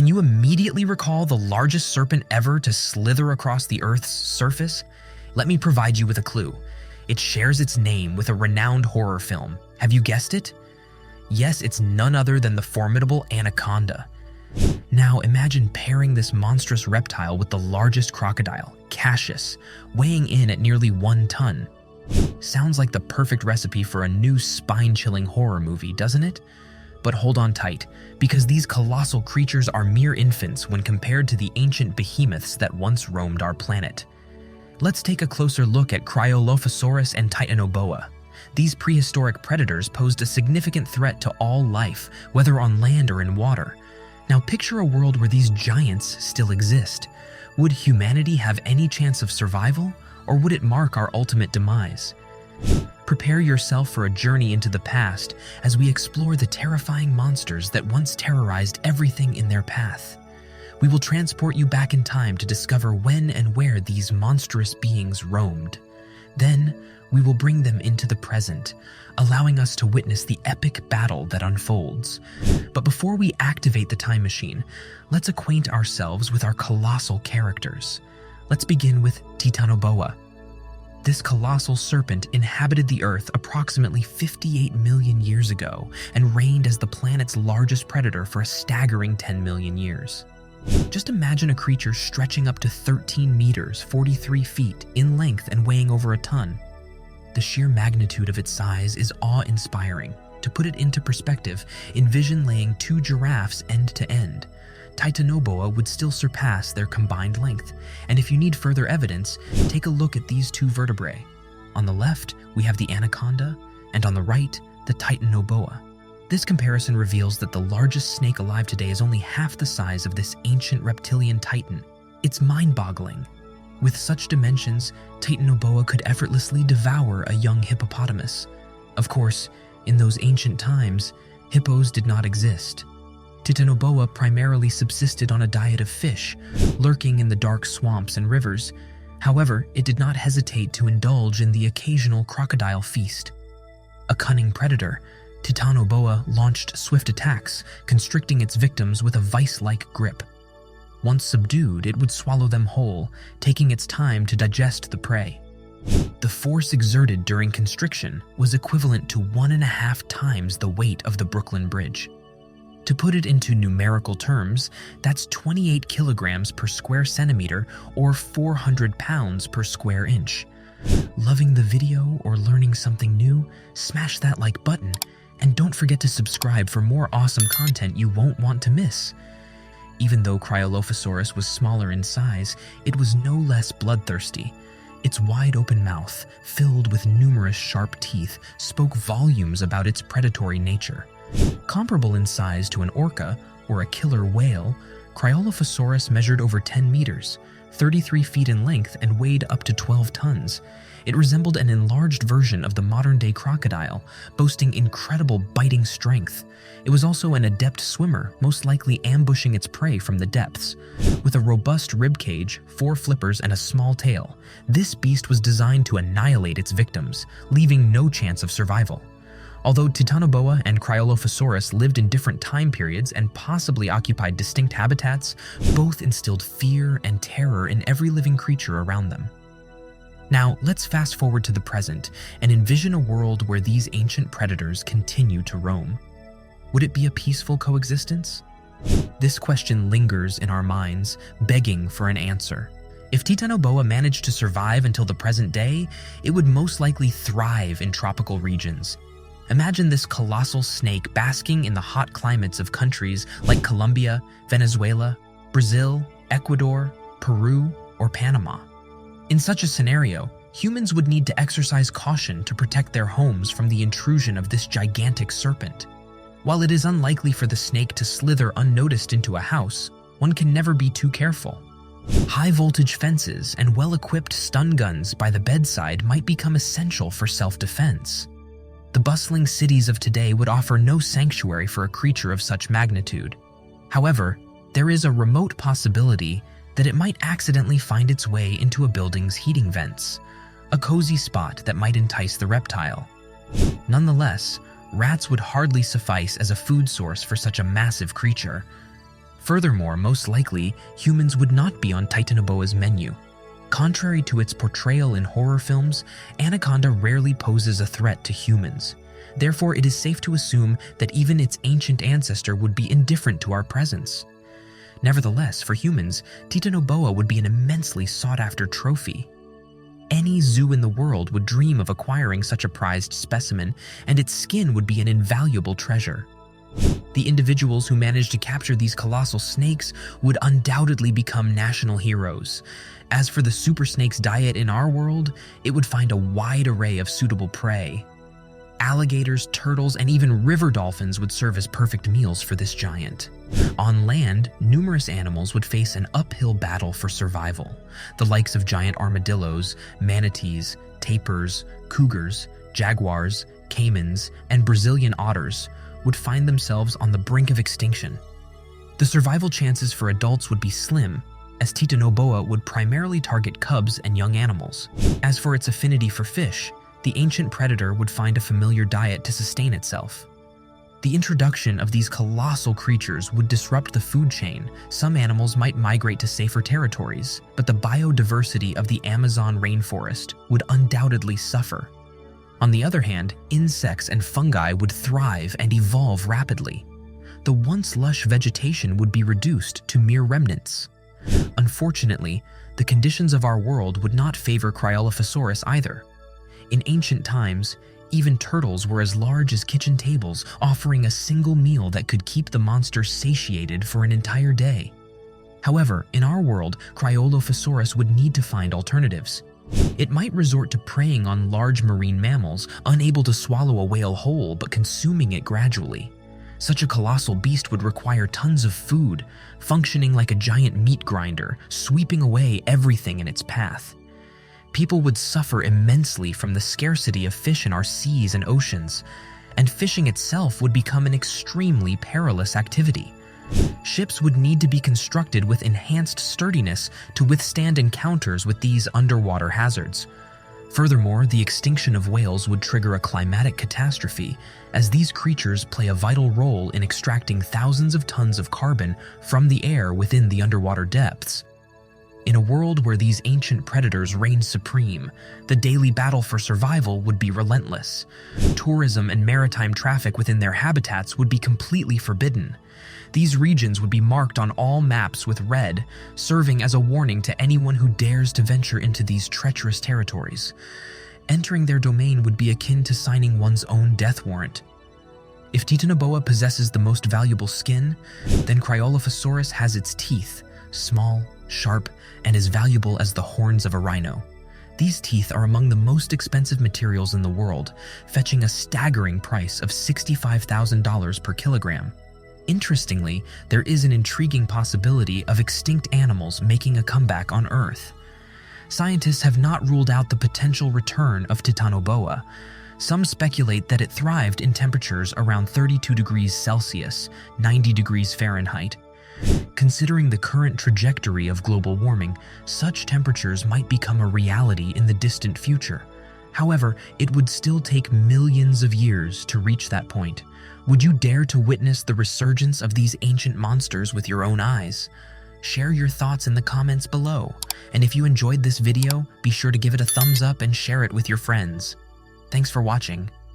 Can you immediately recall the largest serpent ever to slither across the Earth's surface? Let me provide you with a clue. It shares its name with a renowned horror film. Have you guessed it? Yes, it's none other than the formidable anaconda. Now imagine pairing this monstrous reptile with the largest crocodile, Cassius, weighing in at nearly 1 ton. Sounds like the perfect recipe for a new spine-chilling horror movie, doesn't it? But hold on tight, because these colossal creatures are mere infants when compared to the ancient behemoths that once roamed our planet. Let's take a closer look at Cryolophosaurus and Titanoboa. These prehistoric predators posed a significant threat to all life, whether on land or in water. Now picture a world where these giants still exist. Would humanity have any chance of survival, or would it mark our ultimate demise? Prepare yourself for a journey into the past as we explore the terrifying monsters that once terrorized everything in their path. We will transport you back in time to discover when and where these monstrous beings roamed. Then, we will bring them into the present, allowing us to witness the epic battle that unfolds. But before we activate the time machine, let's acquaint ourselves with our colossal characters. Let's begin with Titanoboa. This colossal serpent inhabited the Earth approximately 58 million years ago and reigned as the planet's largest predator for a staggering 10 million years. Just imagine a creature stretching up to 13 meters, 43 feet, in length and weighing over a ton. The sheer magnitude of its size is awe-inspiring. To put it into perspective, envision laying 2 giraffes end to end. Titanoboa would still surpass their combined length, and if you need further evidence, take a look at these 2 vertebrae. On the left, we have the anaconda, and on the right, the Titanoboa. This comparison reveals that the largest snake alive today is only half the size of this ancient reptilian titan. It's mind-boggling. With such dimensions, Titanoboa could effortlessly devour a young hippopotamus. Of course, in those ancient times, hippos did not exist. Titanoboa primarily subsisted on a diet of fish, lurking in the dark swamps and rivers. However, it did not hesitate to indulge in the occasional crocodile feast. A cunning predator, Titanoboa launched swift attacks, constricting its victims with a vice-like grip. Once subdued, it would swallow them whole, taking its time to digest the prey. The force exerted during constriction was equivalent to 1.5 times the weight of the Brooklyn Bridge. To put it into numerical terms, that's 28 kilograms per square centimeter or 400 pounds per square inch. Loving the video or learning something new? Smash that like button, and don't forget to subscribe for more awesome content you won't want to miss. Even though Cryolophosaurus was smaller in size, it was no less bloodthirsty. Its wide-open mouth, filled with numerous sharp teeth, spoke volumes about its predatory nature. Comparable in size to an orca or a killer whale, Cryolophosaurus measured over 10 meters, 33 feet in length, and weighed up to 12 tons. It resembled an enlarged version of the modern-day crocodile, boasting incredible biting strength. It was also an adept swimmer, most likely ambushing its prey from the depths. With a robust rib cage, 4 flippers, and a small tail, this beast was designed to annihilate its victims, leaving no chance of survival. Although Titanoboa and Cryolophosaurus lived in different time periods and possibly occupied distinct habitats, both instilled fear and terror in every living creature around them. Now, let's fast forward to the present and envision a world where these ancient predators continue to roam. Would it be a peaceful coexistence? This question lingers in our minds, begging for an answer. If Titanoboa managed to survive until the present day, it would most likely thrive in tropical regions. Imagine this colossal snake basking in the hot climates of countries like Colombia, Venezuela, Brazil, Ecuador, Peru, or Panama. In such a scenario, humans would need to exercise caution to protect their homes from the intrusion of this gigantic serpent. While it is unlikely for the snake to slither unnoticed into a house, one can never be too careful. High-voltage fences and well-equipped stun guns by the bedside might become essential for self-defense. The bustling cities of today would offer no sanctuary for a creature of such magnitude. However, there is a remote possibility that it might accidentally find its way into a building's heating vents, a cozy spot that might entice the reptile. Nonetheless, rats would hardly suffice as a food source for such a massive creature. Furthermore, most likely, humans would not be on Titanoboa's menu. Contrary to its portrayal in horror films, Anaconda rarely poses a threat to humans. Therefore, it is safe to assume that even its ancient ancestor would be indifferent to our presence. Nevertheless, for humans, Titanoboa would be an immensely sought-after trophy. Any zoo in the world would dream of acquiring such a prized specimen, and its skin would be an invaluable treasure. The individuals who managed to capture these colossal snakes would undoubtedly become national heroes. As for the super snake's diet in our world, it would find a wide array of suitable prey. Alligators, turtles, and even river dolphins would serve as perfect meals for this giant. On land, numerous animals would face an uphill battle for survival. The likes of giant armadillos, manatees, tapirs, cougars, jaguars, caimans, and Brazilian otters would find themselves on the brink of extinction. The survival chances for adults would be slim, as Titanoboa would primarily target cubs and young animals. As for its affinity for fish, the ancient predator would find a familiar diet to sustain itself. The introduction of these colossal creatures would disrupt the food chain. Some animals might migrate to safer territories, but the biodiversity of the Amazon rainforest would undoubtedly suffer. On the other hand, insects and fungi would thrive and evolve rapidly. The once lush vegetation would be reduced to mere remnants. Unfortunately, the conditions of our world would not favor Cryolophosaurus either. In ancient times, even turtles were as large as kitchen tables, offering a single meal that could keep the monster satiated for an entire day. However, in our world, Cryolophosaurus would need to find alternatives. It might resort to preying on large marine mammals, unable to swallow a whale whole but consuming it gradually. Such a colossal beast would require tons of food, functioning like a giant meat grinder, sweeping away everything in its path. People would suffer immensely from the scarcity of fish in our seas and oceans, and fishing itself would become an extremely perilous activity. Ships would need to be constructed with enhanced sturdiness to withstand encounters with these underwater hazards. Furthermore, the extinction of whales would trigger a climatic catastrophe, as these creatures play a vital role in extracting thousands of tons of carbon from the air within the underwater depths. In a world where these ancient predators reign supreme, the daily battle for survival would be relentless. Tourism and maritime traffic within their habitats would be completely forbidden. These regions would be marked on all maps with red, serving as a warning to anyone who dares to venture into these treacherous territories. Entering their domain would be akin to signing one's own death warrant. If Titanoboa possesses the most valuable skin, then Cryolophosaurus has its teeth, small, sharp, and as valuable as the horns of a rhino. These teeth are among the most expensive materials in the world, fetching a staggering price of $65,000 per kilogram. Interestingly, there is an intriguing possibility of extinct animals making a comeback on Earth. Scientists have not ruled out the potential return of Titanoboa. Some speculate that it thrived in temperatures around 32 degrees Celsius, 90 degrees Fahrenheit. Considering the current trajectory of global warming, such temperatures might become a reality in the distant future. However, it would still take millions of years to reach that point. Would you dare to witness the resurgence of these ancient monsters with your own eyes? Share your thoughts in the comments below. And if you enjoyed this video, be sure to give it a thumbs up and share it with your friends. Thanks for watching.